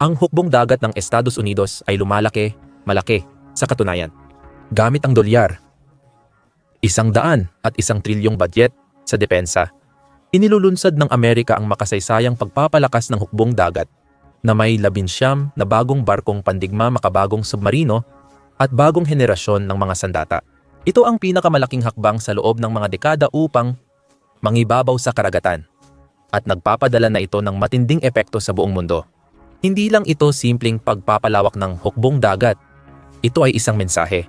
Ang hukbong dagat ng Estados Unidos ay lumalaki, malaki, sa katunayan. Gamit ang dolyar, 101 trilyong budget sa depensa. Inilulunsad ng Amerika ang makasaysayang pagpapalakas ng hukbong dagat na may 19 na bagong barkong pandigma, makabagong submarino at bagong henerasyon ng mga sandata. Ito ang pinakamalaking hakbang sa loob ng mga dekada upang mangibabaw sa karagatan at nagpapadala na ito ng matinding epekto sa buong mundo. Hindi lang ito simpleng pagpapalawak ng hukbong dagat. Ito ay isang mensahe.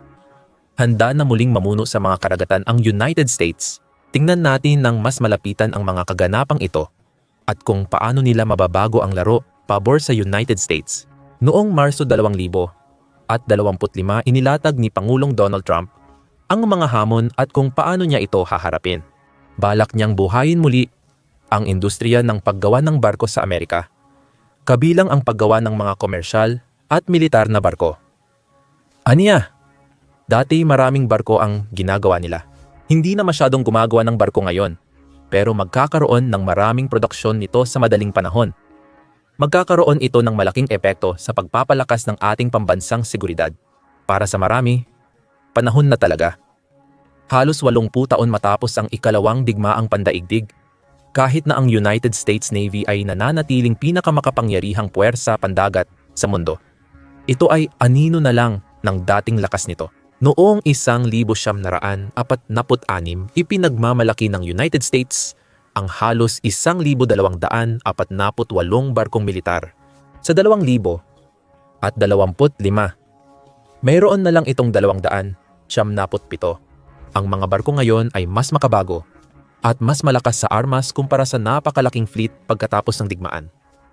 Handa na muling mamuno sa mga karagatan ang United States. Tingnan natin ng mas malapitan ang mga kaganapang ito at kung paano nila mababago ang laro pabor sa United States. Noong Marso 2025, inilatag ni Pangulong Donald Trump ang mga hamon at kung paano niya ito haharapin. Balak niyang buhayin muli ang industriya ng paggawa ng barko sa Amerika, kabilang ang paggawa ng mga komersyal at militar na barko. Aniya, dati maraming barko ang ginagawa nila. Hindi na masyadong gumagawa ng barko ngayon, pero magkakaroon ng maraming produksyon nito sa madaling panahon. Magkakaroon ito ng malaking epekto sa pagpapalakas ng ating pambansang seguridad. Para sa marami, panahon na talaga. Halos 80 taon matapos ang ikalawang digmaang pandaigdig, kahit na ang United States Navy ay nananatiling pinakamakapangyarihang puwersa pandagat sa mundo. Ito ay anino na lang ng dating lakas nito. Noong 1946, ipinagmamalaki ng United States ang halos 1,248 barkong militar. Sa 2025, mayroon na lang itong 297. Ang mga barko ngayon ay mas makabago at mas malakas sa armas kumpara sa napakalaking fleet pagkatapos ng digmaan.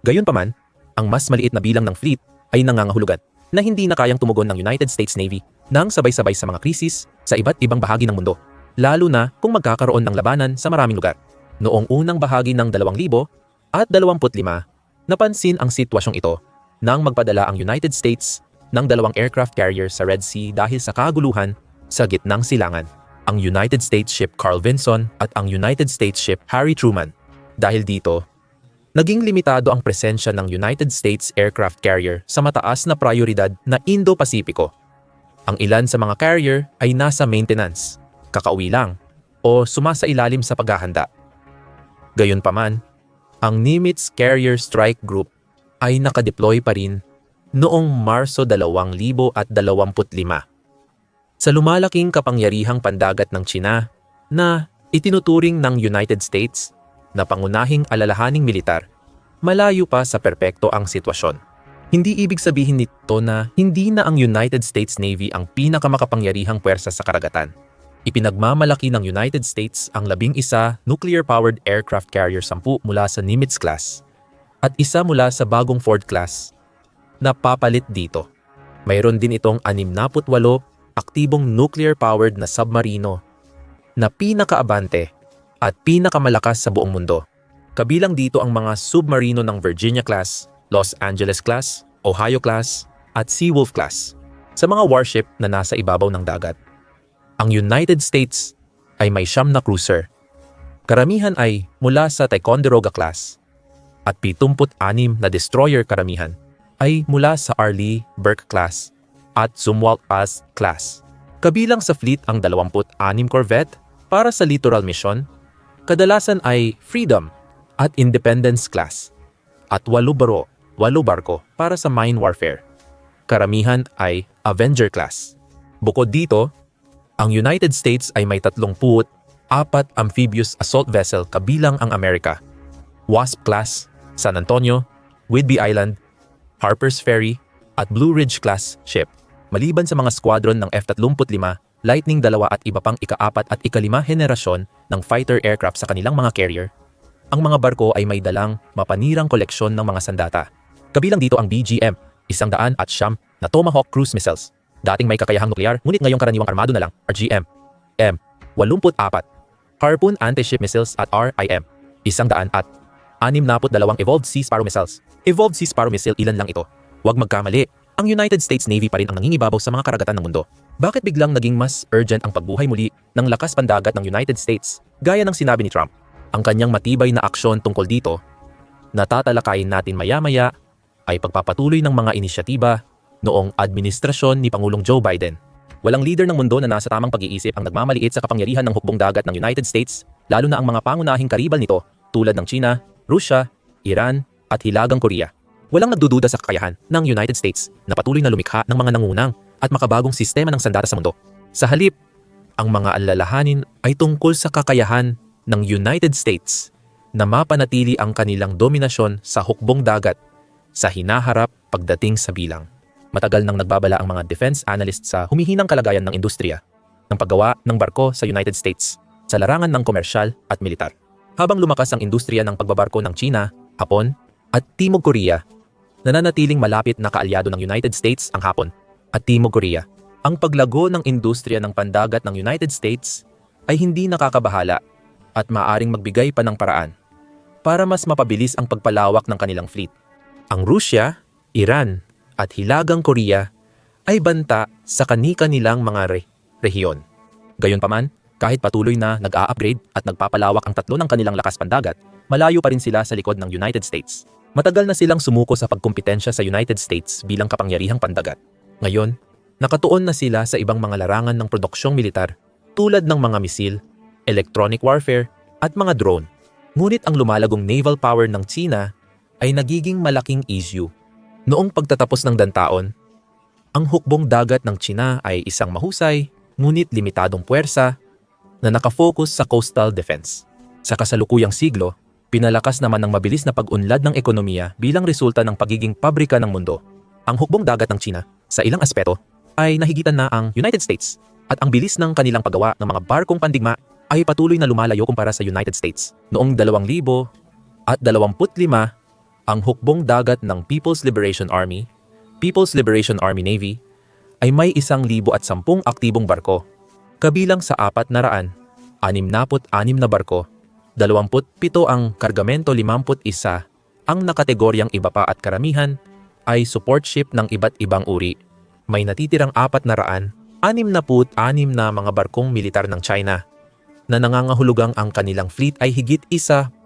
Gayunpaman, ang mas maliit na bilang ng fleet ay nangangahulugan na hindi na kayang tumugon ng United States Navy nang sabay-sabay sa mga krisis sa iba't ibang bahagi ng mundo, lalo na kung magkakaroon ng labanan sa maraming lugar. Noong unang bahagi ng 2025, napansin ang sitwasyong ito nang magpadala ang United States ng 2 aircraft carrier sa Red Sea dahil sa kaguluhan sa gitnang silangan, ang United States ship Carl Vinson at ang United States ship Harry Truman. Dahil dito, naging limitado ang presensya ng United States aircraft carrier sa mataas na prioridad na Indo-Pasipiko. Ang ilan sa mga carrier ay nasa maintenance, kakauwi lang, o sumasailalim sa paghahanda. Gayunpaman, ang Nimitz Carrier Strike Group ay nakadeploy pa rin noong Marso 2025. Sa lumalaking kapangyarihang pandagat ng China na itinuturing ng United States na pangunahing alalahaning militar, malayo pa sa perpekto ang sitwasyon. Hindi ibig sabihin nito na hindi na ang United States Navy ang pinakamakapangyarihang puwersa sa karagatan. Ipinagmamalaki ng United States ang 11 nuclear-powered aircraft carrier 10 mula sa Nimitz class at isa mula sa bagong Ford class na papalit dito. Mayroon din itong 68 aktibong nuclear-powered na submarino na pinakaabante at pinakamalakas sa buong mundo. Kabilang dito ang mga submarino ng Virginia class, Los Angeles class, Ohio class, at Seawolf class sa mga warship na nasa ibabaw ng dagat. Ang United States ay may 9 na cruiser. Karamihan ay mula sa Ticonderoga class at 76 na destroyer karamihan ay mula sa Arleigh Burke class at Zumwalt class. Kabilang sa fleet ang 26 corvette para sa littoral mission, kadalasan ay Freedom at Independence class at 8 barko para sa mine warfare. Karamihan ay Avenger class. Bukod dito, ang United States ay may 34 amphibious assault vessel kabilang ang America, Wasp class, San Antonio, Whidbey Island, Harper's Ferry at Blue Ridge class ship. Maliban sa mga squadron ng F-35, Lightning II at iba pang ika-4 at ika-5 henerasyon ng fighter aircraft sa kanilang mga carrier, ang mga barko ay may dalang mapanirang koleksyon ng mga sandata. Kabilang dito ang BGM, 100 na Tomahawk cruise missiles. Dating may kakayahang nuklear, ngunit ngayong karaniwang armado na lang, RGM. 84 Harpoon anti-ship missiles at RIM. 162 Evolved Sea Sparrow missiles. Evolved Sea Sparrow missile, ilan lang ito. Huwag magkamali, ang United States Navy pa rin ang nangingibabaw sa mga karagatan ng mundo. Bakit biglang naging mas urgent ang pagbuhay muli ng lakas pandagat ng United States? Gaya ng sinabi ni Trump, ang kanyang matibay na aksyon tungkol dito, natatalakayin natin maya-maya ay pagpapatuloy ng mga inisyatiba noong administrasyon ni Pangulong Joe Biden. Walang leader ng mundo na nasa tamang pag-iisip ang nagmamaliit sa kapangyarihan ng hukbong dagat ng United States, lalo na ang mga pangunahing karibal nito tulad ng China, Rusya, Iran at Hilagang Korea. Walang nagdududa sa kakayahan ng United States na patuloy na lumikha ng mga nangunang at makabagong sistema ng sandata sa mundo. Sa halip, ang mga alalahanin ay tungkol sa kakayahan ng United States na mapanatili ang kanilang dominasyon sa hukbong dagat sa hinaharap pagdating sa bilang. Matagal nang nagbabala ang mga defense analysts sa humihinang kalagayan ng industriya ng paggawa ng barko sa United States sa larangan ng komersyal at militar. Habang lumakas ang industriya ng pagbabarko ng China, Hapon at Timog Korea, nananatiling malapit na kaalyado ng United States ang Hapon at Timog Korea. Ang paglago ng industriya ng pandagat ng United States ay hindi nakakabahala at maaaring magbigay pa ng paraan para mas mapabilis ang pagpalawak ng kanilang fleet. Ang Rusya, Iran at Hilagang Korea ay banta sa kani-kanilang mga rehiyon. Gayunpaman, kahit patuloy na nag-a-upgrade at nagpapalawak ang tatlo ng kanilang lakas pandagat, malayo pa rin sila sa likod ng United States. Matagal na silang sumuko sa pagkumpetensya sa United States bilang kapangyarihang pandagat. Ngayon, nakatuon na sila sa ibang mga larangan ng produksyong militar tulad ng mga misil, electronic warfare at mga drone. Ngunit ang lumalagong naval power ng China ay nagiging malaking issue. Noong pagtatapos ng dantaon, ang hukbong dagat ng China ay isang mahusay ngunit limitadong puwersa na nakafocus sa coastal defense. Sa kasalukuyang siglo, pinalakas naman ng mabilis na pag-unlad ng ekonomiya bilang resulta ng pagiging pabrika ng mundo. Ang hukbong dagat ng China, sa ilang aspeto, ay nahigitan na ang United States at ang bilis ng kanilang paggawa ng mga barkong pandigma ay patuloy na lumalayo kumpara sa United States. Noong 2025, ang hukbong dagat ng People's Liberation Army Navy, ay may 1,010 aktibong barko, kabilang sa 466 na barko, 27 ang kargamento, 51 ang nakategoryang iba pa at karamihan ay support ship ng iba't ibang uri. May natitirang 466 na mga barkong militar ng China na nangangahulugang ang kanilang fleet ay higit 1.5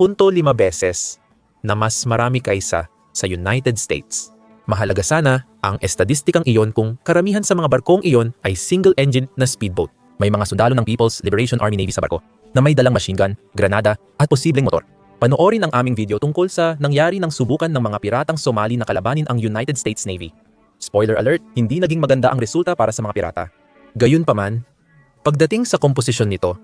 beses na mas marami kaysa sa United States. Mahalaga sana ang estadistikang iyon kung karamihan sa mga barkong iyon ay single-engine na speedboat. May mga sundalo ng People's Liberation Army Navy sa barko na may dalang machine gun, granada at posibleng motor. Panoorin ang aming video tungkol sa nangyari ng subukan ng mga piratang Somali na kalabanin ang United States Navy. Spoiler alert, hindi naging maganda ang resulta para sa mga pirata. Gayunpaman, pagdating sa komposisyon nito,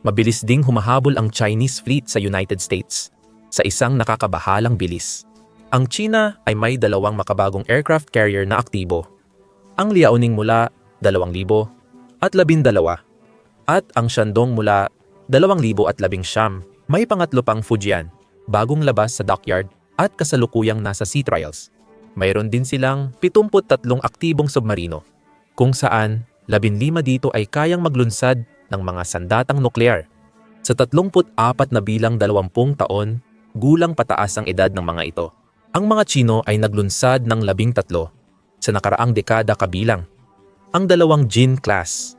mabilis ding humahabol ang Chinese fleet sa United States sa isang nakakabahalang bilis. Ang China ay may 2 makabagong aircraft carrier na aktibo. Ang Liaoning mula 2012 at ang Shandong mula 2019. May pangatlo pang Fujian, bagong labas sa dockyard at kasalukuyang nasa sea trials. Mayroon din silang 73 aktibong submarino, kung saan 15 dito ay kayang maglunsad ng mga sandatang nuklear. Sa 34 na bilang 20 taon, gulang pataas ang edad ng mga ito. Ang mga Chino ay naglunsad ng 13 sa nakaraang dekada kabilang ang 2 Jin class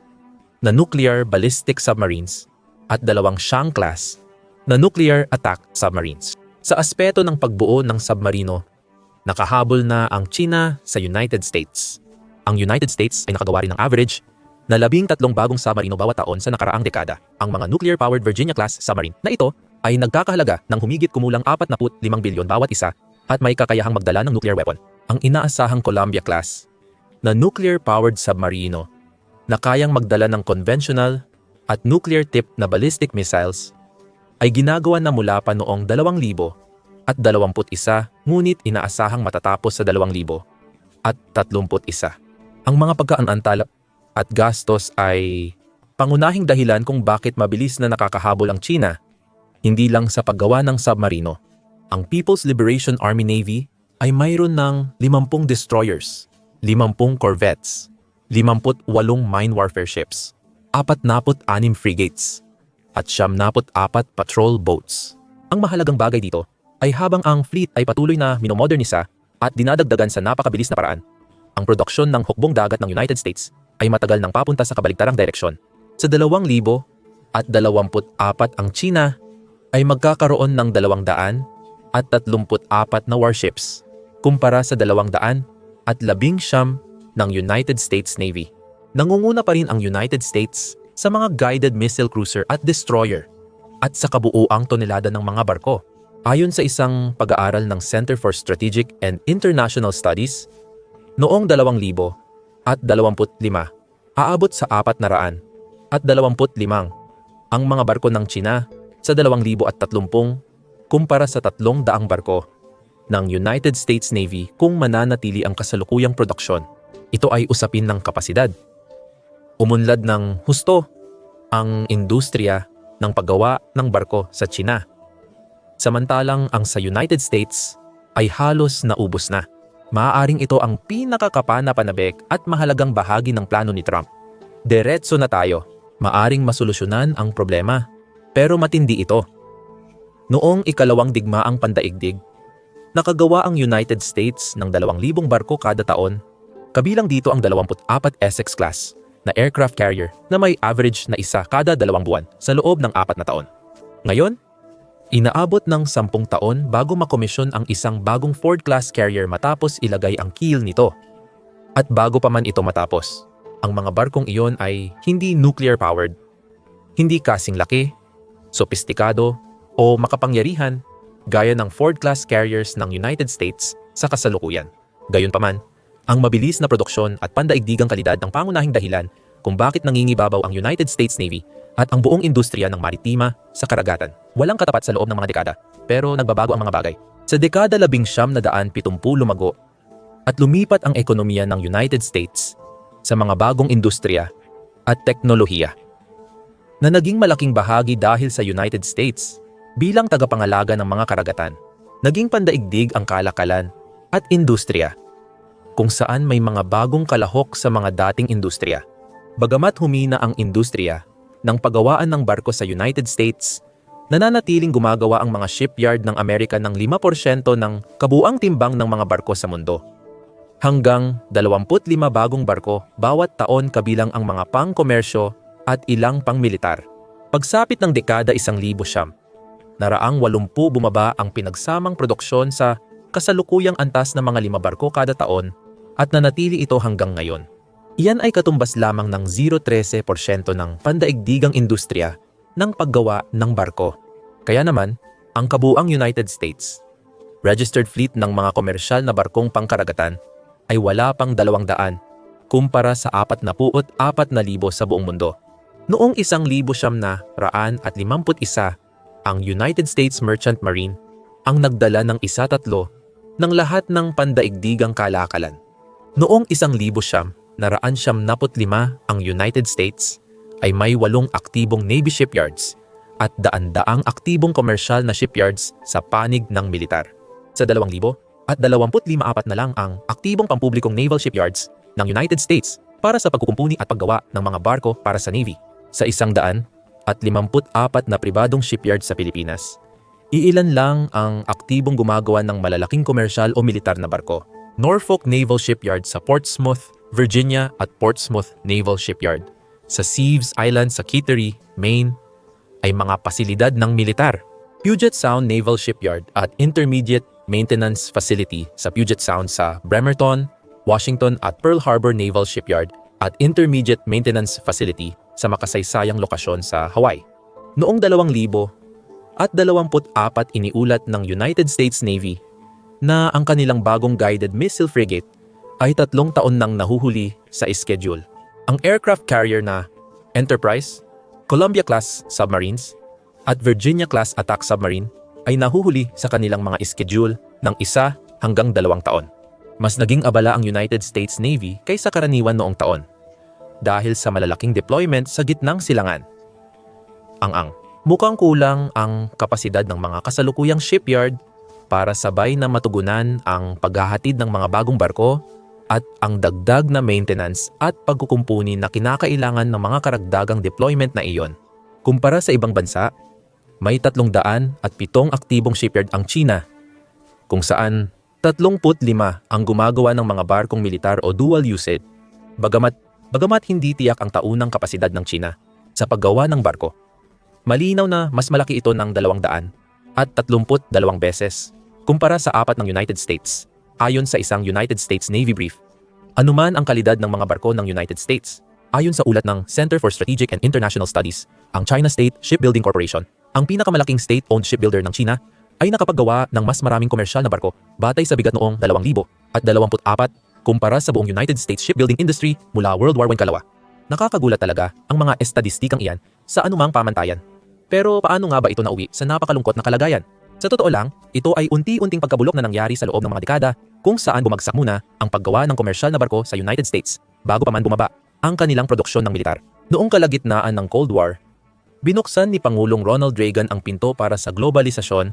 na nuclear ballistic submarines at 2 Xiang class na nuclear attack submarines. Sa aspeto ng pagbuo ng submarino, nakahabol na ang China sa United States. Ang United States ay nakagawa rin ng average na 13 bagong submarino bawat taon sa nakaraang dekada. Ang mga nuclear-powered Virginia-class submarine na ito ay nagkakahalaga ng humigit kumulang 45 bilyon bawat isa at may kakayahang magdala ng nuclear weapon. Ang inaasahang Columbia-class na nuclear-powered submarino na kayang magdala ng conventional at nuclear-tipped na ballistic missiles ay ginagawa na mula pa noong 2021, ngunit inaasahang matatapos sa 2031. Ang mga pagkaantala at gastos ay pangunahing dahilan kung bakit mabilis na nakakahabol ang China, hindi lang sa paggawa ng submarino. Ang People's Liberation Army Navy ay mayroon ng 50 destroyers, 50 corvettes, 58 mine warfare ships, 46 frigates, at 74 patrol boats. Ang mahalagang bagay dito ay habang ang fleet ay patuloy na minomodernisa at dinadagdagan sa napakabilis na paraan, ang produksyon ng hukbong dagat ng United States ay matagal nang papunta sa kabaligtarang direksyon. Sa 2024 ang China ay magkakaroon ng 234 na warships kumpara sa 219 ng United States Navy. Nangunguna pa rin ang United States sa mga guided missile cruiser at destroyer at sa kabuuang tonelada ng mga barko. Ayon sa isang pag-aaral ng Center for Strategic and International Studies, noong 2025, aabot sa 425 ang mga barko ng China sa 2030 kumpara sa 300 barko ng United States Navy kung mananatili ang kasalukuyang produksyon. Ito ay usapin ng kapasidad. Umunlad ng husto ang industriya ng paggawa ng barko sa China. Samantalang ang sa United States ay halos naubos na. Maaaring ito ang pinakakapana-panabik at mahalagang bahagi ng plano ni Trump. Diretso na tayo. Maaring masolusyonan ang problema, pero matindi ito. Noong ikalawang digmaang pandaigdig, nakagawa ang United States ng 2,000 barko kada taon, kabilang dito ang 24 Essex class na aircraft carrier na may average na isa kada 2 buwan sa loob ng 4 na taon. Ngayon, inaabot ng 10 taon bago makomisyon ang isang bagong Ford class carrier matapos ilagay ang keel nito. At bago pa man ito matapos, ang mga barkong iyon ay hindi nuclear-powered, hindi kasing laki, sopistikado o makapangyarihan gaya ng Ford class carriers ng United States sa kasalukuyan. Gayunpaman, ang mabilis na produksyon at pandaigdigang kalidad ng pangunahing dahilan kung bakit nangingibabaw ang United States Navy at ang buong industriya ng maritima sa karagatan. Walang katapat sa loob ng mga dekada, pero nagbabago ang mga bagay. Sa dekada 1970 lumago at lumipat ang ekonomiya ng United States sa mga bagong industriya at teknolohiya na naging malaking bahagi dahil sa United States bilang tagapangalaga ng mga karagatan. Naging pandaigdig ang kalakalan at industriya kung saan may mga bagong kalahok sa mga dating industriya. Bagamat humina ang industriya ng paggawaan ng barko sa United States, nananatiling gumagawa ang mga shipyard ng Amerika ng 5% ng kabuuang timbang ng mga barko sa mundo. Hanggang 25 bagong barko bawat taon kabilang ang mga pang-komersyo at ilang pang-militar. Pagsapit ng dekada 1900, naraang 80 bumaba ang pinagsamang produksyon sa kasalukuyang antas ng mga 5 barko kada taon at nanatili ito hanggang ngayon. Iyan ay katumbas lamang ng 0.13% ng pandaigdigang industriya ng paggawa ng barko. Kaya naman, ang kabuuang United States, registered fleet ng mga komersyal na barkong pangkaragatan ay wala pang 200 kumpara sa 44,000 sa buong mundo. Noong 1951, ang United States Merchant Marine ang nagdala ng 13 ng lahat ng pandaigdigang kalakalan. Noong 1975, ang United States ay may 8 aktibong Navy shipyards at daan-daang aktibong komersyal na shipyards sa panig ng militar. Sa 2025 na lang ang aktibong pampublikong naval shipyards ng United States para sa pagkukumpuni at paggawa ng mga barko para sa Navy. Sa 154 na pribadong shipyard sa Pilipinas, iilan lang ang aktibong gumagawa ng malalaking komersyal o militar na barko. Norfolk Naval Shipyard sa Portsmouth, Virginia at Portsmouth Naval Shipyard sa Seaves Island sa Kittery, Maine ay mga pasilidad ng militar. Puget Sound Naval Shipyard at Intermediate Maintenance Facility sa Puget Sound sa Bremerton, Washington at Pearl Harbor Naval Shipyard at Intermediate Maintenance Facility sa makasaysayang lokasyon sa Hawaii. Noong 2024 iniulat ng United States Navy na ang kanilang bagong guided missile frigate ay 3 taon nang nahuhuli sa schedule. Ang aircraft carrier na Enterprise, Columbia-class submarines at Virginia-class attack submarine ay nahuhuli sa kanilang mga schedule ng 1 hanggang 2 taon. Mas naging abala ang United States Navy kaysa karaniwan noong taon dahil sa malalaking deployment sa gitnang silangan. Mukhang kulang ang kapasidad ng mga kasalukuyang shipyard para sabay na matugunan ang paghahatid ng mga bagong barko at ang dagdag na maintenance at pagkukumpuni na kinakailangan ng mga karagdagang deployment na iyon. Kumpara sa ibang bansa, may 307 aktibong shipyard ang China, kung saan 35 ang gumagawa ng mga barkong militar o dual usage. Bagamat hindi tiyak ang taunang kapasidad ng China sa paggawa ng barko, malinaw na mas malaki ito ng 232 beses kumpara sa 4 ng United States. Ayon sa isang United States Navy brief, anuman ang kalidad ng mga barko ng United States, ayon sa ulat ng Center for Strategic and International Studies, ang China State Shipbuilding Corporation, ang pinakamalaking state-owned shipbuilder ng China, ay nakapaggawa ng mas maraming komersyal na barko batay sa bigat noong 2024 kumpara sa buong United States shipbuilding industry mula World War I kalawa. Nakakagulat talaga ang mga estadistikang iyan sa anumang pamantayan. Pero paano nga ba ito nauwi sa napakalungkot na kalagayan? Sa totoo lang, ito ay unti-unting pagkabulok na nangyari sa loob ng mga dekada kung saan bumagsak muna ang paggawa ng komersyal na barko sa United States bago pa man bumaba ang kanilang produksyon ng militar. Noong kalagitnaan ng Cold War, binuksan ni Pangulong Ronald Reagan ang pinto para sa globalisasyon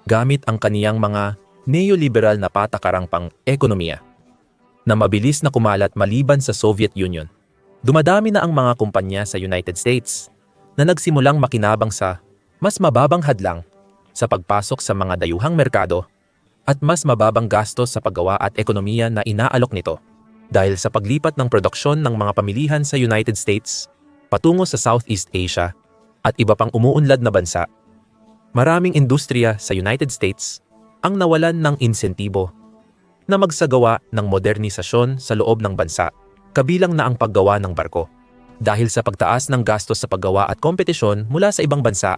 gamit ang kaniyang mga neoliberal na patakarang pang-ekonomiya na mabilis na kumalat maliban sa Soviet Union. Dumadami na ang mga kumpanya sa United States na nagsimulang makinabang sa mas mababang hadlang sa pagpasok sa mga dayuhang merkado at mas mababang gastos sa paggawa at ekonomiya na inaalok nito. Dahil sa paglipat ng produksyon ng mga pamilihan sa United States patungo sa Southeast Asia at iba pang umuunlad na bansa, maraming industriya sa United States ang nawalan ng insentibo na magsagawa ng modernisasyon sa loob ng bansa, kabilang na ang paggawa ng barko. Dahil sa pagtaas ng gastos sa paggawa at kompetisyon mula sa ibang bansa,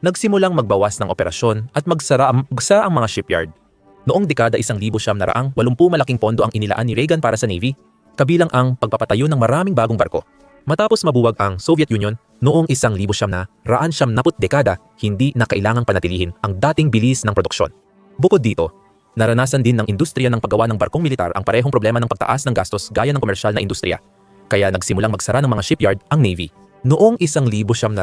nagsimulang magbawas ng operasyon at magsara ang mga shipyard. Noong dekada 1980, malaking pondo ang inilaan ni Reagan para sa Navy, kabilang ang pagpapatayo ng maraming bagong barko. Matapos mabuwag ang Soviet Union noong 1990, dekada, hindi na kailangang panatilihin ang dating bilis ng produksyon. Bukod dito, naranasan din ng industriya ng paggawa ng barkong militar ang parehong problema ng pagtaas ng gastos gaya ng komersyal na industriya. Kaya nagsimulang magsara ng mga shipyard ang Navy. Noong 1996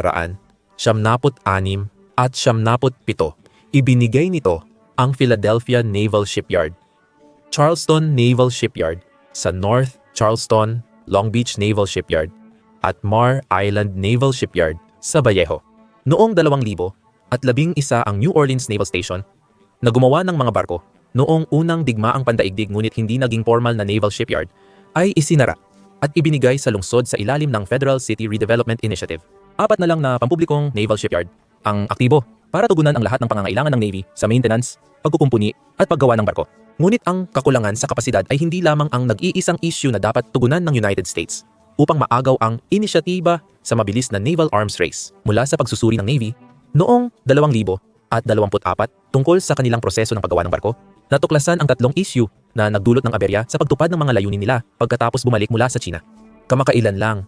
at 97, ibinigay nito ang Philadelphia Naval Shipyard, Charleston Naval Shipyard sa North Charleston, Long Beach Naval Shipyard at Mare Island Naval Shipyard sa Vallejo. Noong 2011 ang New Orleans Naval Station na gumawa ng mga barko noong unang digmaang pandaigdig ngunit hindi naging formal na naval shipyard ay isinara at ibinigay sa lungsod sa ilalim ng Federal City Redevelopment Initiative. 4 na lang na pampublikong naval shipyard ang aktibo para tugunan ang lahat ng pangangailangan ng Navy sa maintenance, pagkukumpuni at paggawa ng barko. Ngunit ang kakulangan sa kapasidad ay hindi lamang ang nag-iisang issue na dapat tugunan ng United States upang maagaw ang inisyatiba sa mabilis na naval arms race mula sa pagsusuri ng Navy noong 2024 tungkol sa kanilang proseso ng paggawa ng barko. Natuklasan ang 3 issue na nagdulot ng aberya sa pagtupad ng mga layunin nila pagkatapos bumalik mula sa China. Kamakailan lang,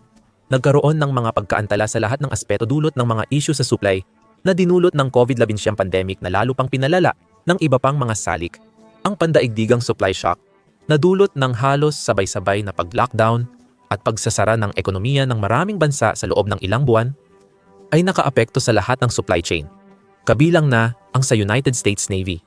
nagkaroon ng mga pagkaantala sa lahat ng aspeto dulot ng mga issue sa supply na dinulot ng COVID-19 pandemic na lalo pang pinalala ng iba pang mga salik. Ang pandaigdigang supply shock na dulot ng halos sabay-sabay na pag-lockdown at pagsasara ng ekonomiya ng maraming bansa sa loob ng ilang buwan ay nakaapekto sa lahat ng supply chain, kabilang na ang sa United States Navy.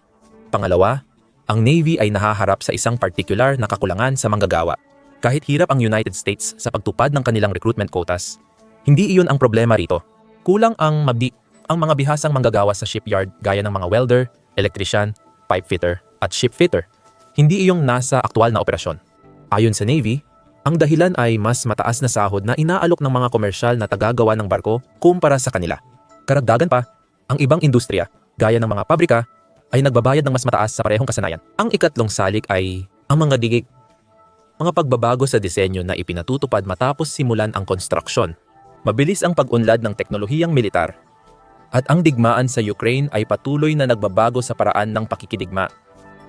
Pangalawa, ang Navy ay nahaharap sa isang partikular na kakulangan sa manggagawa. Kahit hirap ang United States sa pagtupad ng kanilang recruitment quotas, hindi iyon ang problema rito. Kulang ang mga bihasang manggagawa sa shipyard gaya ng mga welder, electrician, pipe fitter at ship fitter. Hindi iyong nasa aktual na operasyon. Ayon sa Navy, ang dahilan ay mas mataas na sahod na inaalok ng mga komersyal na tagagawa ng barko kumpara sa kanila. Karagdagan pa, ang ibang industriya, gaya ng mga pabrika, ay nagbabayad ng mas mataas sa parehong kasanayan. Ang ikatlong salik ay ang mga pagbabago sa disenyo na ipinatutupad matapos simulan ang konstruksyon. Mabilis ang pag-unlad ng teknolohiyang militar at ang digmaan sa Ukraine ay patuloy na nagbabago sa paraan ng pakikidigma.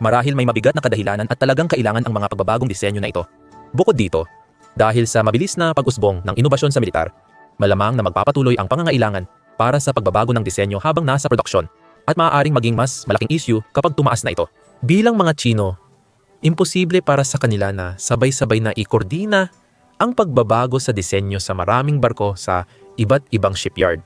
Marahil may mabigat na kadahilanan at talagang kailangan ang mga pagbabagong disenyo na ito. Bukod dito, dahil sa mabilis na pag-usbong ng inobasyon sa militar, malamang na magpapatuloy ang pangangailangan para sa pagbabago ng disenyo habang nasa produksyon at maaaring maging mas malaking issue kapag tumaas na ito. Bilang mga Tsino, imposible para sa kanila na sabay-sabay na ikordina ang pagbabago sa disenyo sa maraming barko sa iba't ibang shipyard.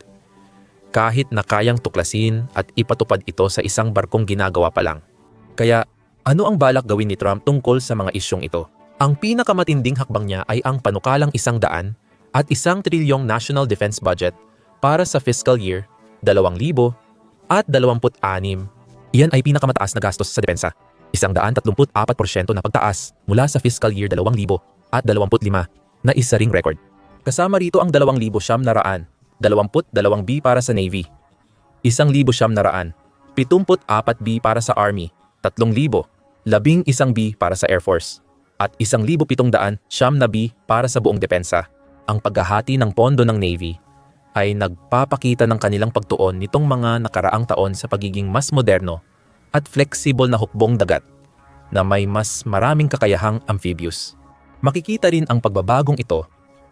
Kahit na kayang tuklasin at ipatupad ito sa isang barkong ginagawa pa lang. Kaya, ano ang balak gawin ni Trump tungkol sa mga isyong ito? Ang pinakamatinding hakbang niya ay ang panukalang 100 at 1 trilyong National Defense Budget para sa fiscal year 2026. Iyan ay pinakamataas na gastos sa depensa. 134% na pagtaas mula sa fiscal year 2025 na isa ring record. Kasama rito ang 2,900, 22B para sa Navy, 1,900, 74B para sa Army, 3,000, 11 B para sa Air Force, at 1,700 na B para sa buong depensa. Ang paghahati ng pondo ng Navy ay nagpapakita ng kanilang pagtuon nitong mga nakaraang taon sa pagiging mas moderno at flexible na hukbong dagat na may mas maraming kakayahang amphibious. Makikita rin ang pagbabagong ito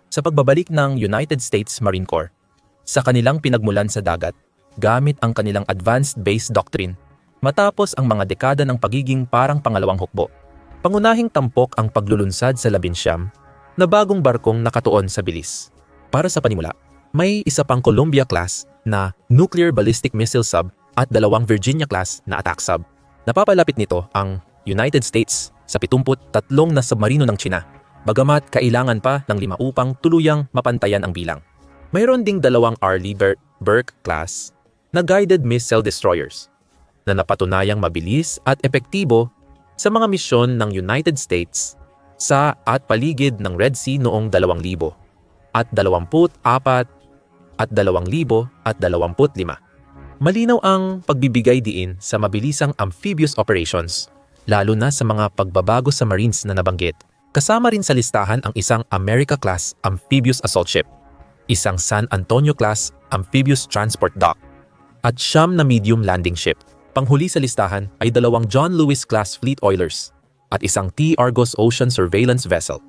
sa pagbabalik ng United States Marine Corps sa kanilang pinagmulan sa dagat gamit ang kanilang Advanced Base Doctrine matapos ang mga dekada ng pagiging parang pangalawang hukbo. Pangunahing tampok ang paglulunsad sa 11 na bagong barkong nakatuon sa bilis. Para sa panimula, may isa pang Columbia-class na nuclear ballistic missile sub at 2 Virginia-class na attack sub. Napapalapit nito ang United States sa 73 na submarino ng China, bagamat kailangan pa ng 5 upang tuluyang mapantayan ang bilang. Mayroon ding 2 Arleigh Burke-class na guided missile destroyers na napatunayang mabilis at epektibo sa mga misyon ng United States sa at paligid ng Red Sea noong 2000 at 24 at 2025. Malinaw ang pagbibigay diin sa mabilisang amphibious operations, lalo na sa mga pagbabago sa Marines na nabanggit. Kasama rin sa listahan ang isang America-class amphibious assault ship, isang San Antonio-class amphibious transport dock, at 9 na medium landing ship. Panghuli sa listahan ay 2 John Lewis-class fleet oilers at isang T. Argos Ocean Surveillance Vessel.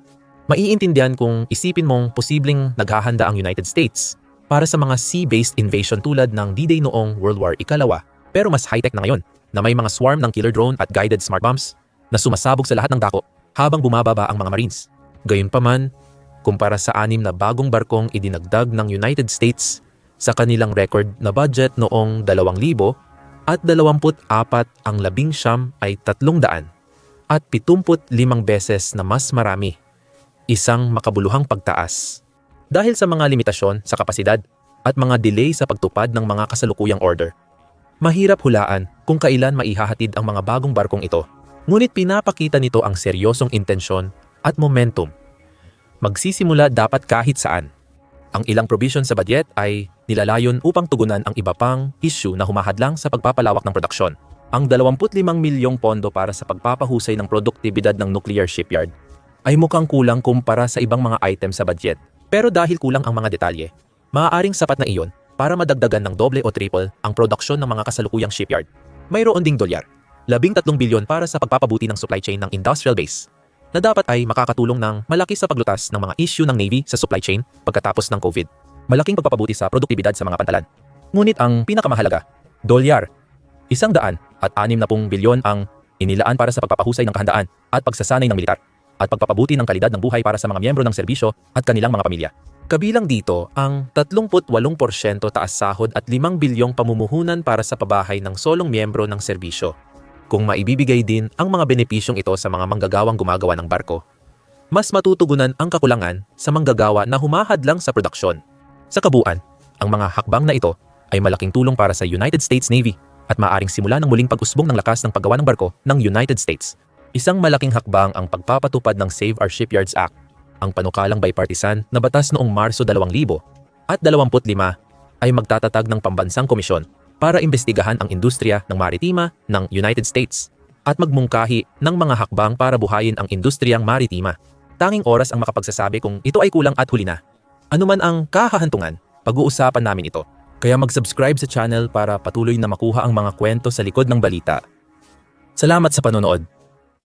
Maiintindihan kung isipin mong posibleng naghahanda ang United States para sa mga sea-based invasion tulad ng D-Day noong World War II, pero mas high-tech na ngayon na may mga swarm ng killer drone at guided smart bombs na sumasabog sa lahat ng dako habang bumababa ang mga Marines. Gayunpaman, kumpara sa 6 na bagong barkong idinagdag ng United States sa kanilang record na budget noong 2000 at 24, ang 11 ay 300 at 75 beses na mas marami. Isang makabuluhang pagtaas. Dahil sa mga limitasyon sa kapasidad at mga delay sa pagtupad ng mga kasalukuyang order, mahirap hulaan kung kailan maihahatid ang mga bagong barkong ito. Ngunit pinapakita nito ang seryosong intensyon at momentum. Magsisimula dapat kahit saan. Ang ilang provision sa budget ay nilalayon upang tugunan ang iba pang issue na humahadlang sa pagpapalawak ng produksyon. Ang 25 milyong pondo para sa pagpapahusay ng produktibidad ng nuclear shipyard ay mukhang kulang kumpara sa ibang mga item sa budget. Pero dahil kulang ang mga detalye, maaaring sapat na iyon para madagdagan ng doble o triple ang produksyon ng mga kasalukuyang shipyard. Mayroon ding dolyar, 13 bilyon para sa pagpapabuti ng supply chain ng industrial base na dapat ay makakatulong ng malaki sa paglutas ng mga issue ng Navy sa supply chain pagkatapos ng COVID. Malaking pagpapabuti sa produktibidad sa mga pantalan. Ngunit ang pinakamahalaga, dolyar, 160 bilyon ang inilaan para sa pagpapahusay ng kahandaan at pagsasanay ng militar at pagpapabuti ng kalidad ng buhay para sa mga miyembro ng serbisyo at kanilang mga pamilya. Kabilang dito ang 38% taas sahod at 5 bilyong pamumuhunan para sa pabahay ng solong miyembro ng serbisyo. Kung maibibigay din ang mga benepisyong ito sa mga manggagawang gumagawa ng barko, mas matutugunan ang kakulangan sa manggagawa na humahadlang sa produksyon. Sa kabuuan, ang mga hakbang na ito ay malaking tulong para sa United States Navy at maaaring simula ng muling pag-usbong ng lakas ng paggawa ng barko ng United States. Isang malaking hakbang ang pagpapatupad ng Save Our Shipyards Act, ang panukalang bipartisan na batas noong Marso 2000 at 25 ay magtatatag ng pambansang komisyon para imbestigahan ang industriya ng maritima ng United States at magmungkahi ng mga hakbang para buhayin ang industriyang maritima. Tanging oras ang makapagsasabi kung ito ay kulang at huli na. Ano man ang kahahantungan, pag-uusapan namin ito. Kaya mag-subscribe sa channel para patuloy na makuha ang mga kwento sa likod ng balita. Salamat sa panonood.